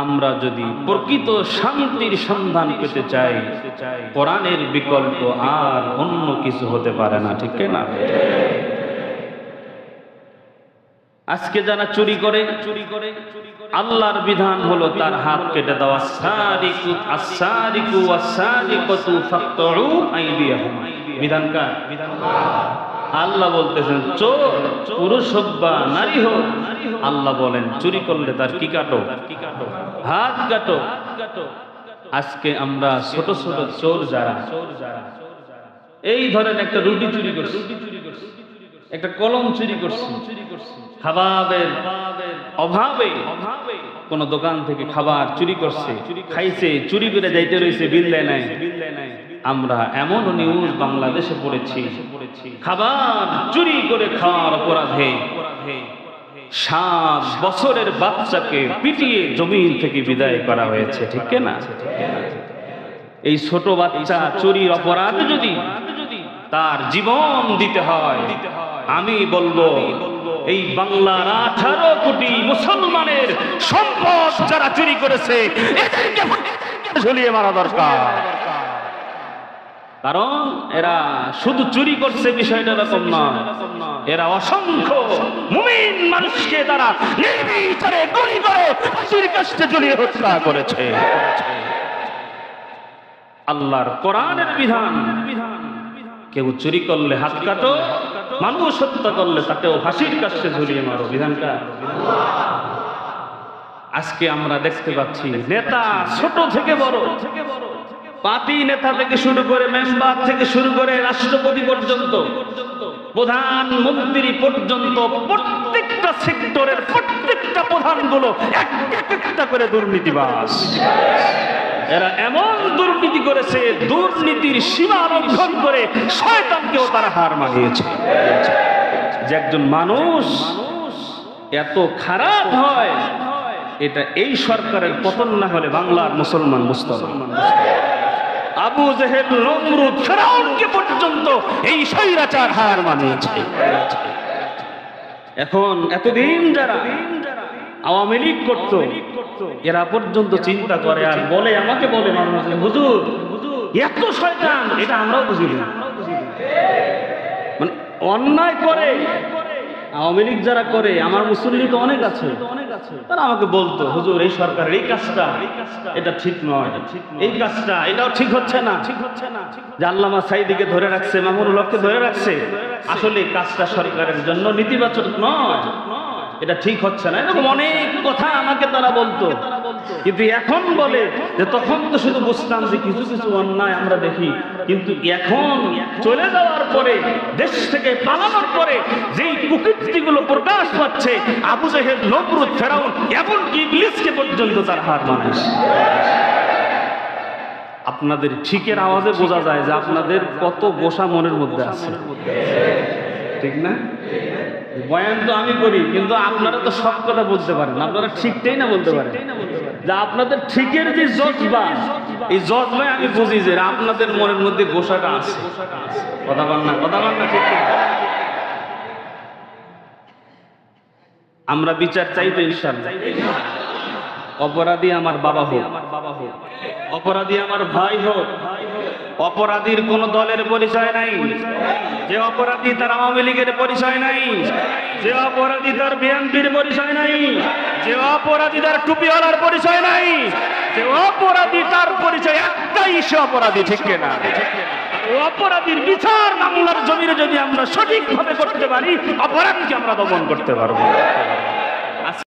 আমরা যদি প্রকৃত শান্তির সন্ধান পেতে চাই, কোরআনের বিকল্প আর অন্য কিছু হতে পারে না, ঠিক না? আজকে যারা চুরি করে, আল্লাহর বিধান হলো তার হাত কেটে দেওয়া। বিধান কার? আল্লাহ বলতেছেন চোর পুরুষ হোক বা নারী হোক, আল্লাহ বলেন চুরি করলে তার কি কাটো? হাত কাটো। আজকে আমরা ছোট ছোট চোর যারা, এই ধরেন একটা রুটি চুরি করছি, একটা কলম চুরি করছি, খাবারের অভাবে কোন দোকান থেকে খাবার চুরি করছে, খাইছে, চুরি করে যাইতে রয়েছে, বিল দেয় নাই। আমরা এমন নিউজ বাংলাদেশে পড়েছি, খাবার চুরি করে খাওয়ার অপরাধে 7 বছরের বাচ্চাকে পিটিয়ে জমিন থেকে বিদায় করা হয়েছে, ঠিক না? এই ছোট বাচ্চা চুরির অপরাধে যদি তার জীবন দিতে হয়, আমি বলবো এই বাংলার 18 কোটি মুসলমানের সম্পদ যারা চুরি করেছে এদেরকে ঝুলিয়ে মারা দরকার। কারণ এরা শুধু চুরি করছে বিষয়টা এরকম নয়, এরা অসংখ্য মুমিন মানুষকে তারা নির্বিচারে গুলি করে ফাঁসির কাস্টে ঝুলিয়ে হত্যা করেছে। আল্লাহর কোরআনের বিধান, কেউ চুরি করলে হাত কাটো, মানুষ হত্যা করলে তাকেও ফাঁসির কাস্টে ঝুলিয়ে মারো। বিধানটা আজকে আমরা দেখতে পাচ্ছি নেতা ছোট থেকে বড়, পার্টি নেতা থেকে শুরু করে মেম্বার থেকে শুরু করে রাষ্ট্রপতি পর্যন্ত, প্রধানমন্ত্রী পর্যন্ত, প্রত্যেকটা সেক্টরের প্রত্যেকটা প্রধানগুলো একটা করে দুর্নীতিবাজ। এরা এমন দুর্নীতি করেছে, দুর্নীতির সীমা লঙ্ঘন করে শয়তানকেও তারা হার মানিয়েছে। যে একজন মানুষ এত খারাপ হয়, এটা এই সরকারের পতন না হলে বাংলার মুসলমান মুসলমান আবু জেহেল, নমরুদ, ফিরআউনকে পর্যন্ত এই স্বৈরাচার হার মানিয়েছে। এখন এতদিন যারা আওয়ামী লীগ করত, এরা পর্যন্ত চিন্তা করে আর বলে, আমাকে বলে মানুষ, হুজুর এত শয়তান, এটা আমরাও বুঝি না। মানে অন্যায় করে আওয়ামী লীগ যারা করে, আমার মুসল্লি তো অনেক আছে, তারা আমাকে বলতো, হুজুর এই সরকারের এই কাজটা এটা ঠিক নয়, এই কাজটা এটাও ঠিক হচ্ছে না। যে আল্লামা সাঈদীকে ধরে রাখছে, মামুনুল হককে ধরে রাখছে, আসলে কাজটা সরকারের জন্য নেতিবাচক নয়, এটা ঠিক হচ্ছে না। এরকম অনেক কথা আমাকে তারা বলতো। কিন্তু এখন বলে যে তখন তো শুধু বুঝতাম যে কিছু কিছু অন্যায় আমরা দেখি, কিন্তু এখন চলে যাওয়ার পরে, দেশ থেকে পালানোর পরে যেই কুকীর্তিগুলো প্রকাশ পাচ্ছে, আবু জেহেল, নমরুদ, ফিরআউন, এমনকি ইবলিসকে পর্যন্ত তার হার মানাইছে। আপনাদের ঠিকের আওয়াজে বোঝা যায় যে আপনাদের কত গোসা মনের মধ্যে আছে, ঠিক না? বয়ান তো আমি করি, কিন্তু আপনারা তো সব কথা বলতে পারেন, আপনারা ঠিকটাই না বলতে পারেন। যে আপনাদের ঠিকের যে জজবা, এই জজবায় আমি বুঝি যে আপনাদের মনের মধ্যে গোসাটা আছে। কথা বল না, কথা বল না, ঠিক না? আমরা বিচার চাইতে ইনশাআল্লাহ। অপরাধী আমার বাবা হোক, অপরাধী আমার ভাই হোক, অপরাধীর কোন দলের পরিচয় নাই। যে অপরাধী তার আওয়ামী লীগের পরিচয় নাই, যে অপরাধী তার বিএনপির পরিচয় নাই, যে অপরাধী তার টুপিওয়ালার পরিচয় নাই, যে অপরাধী তার পরিচয় একটাই, সে অপরাধী, ঠিক না? অপরাধীর বিচার বাংলার জমিনে যদি আমরা সঠিকভাবে করতে পারি, অপরাধকে আমরা দমন করতে পারবো।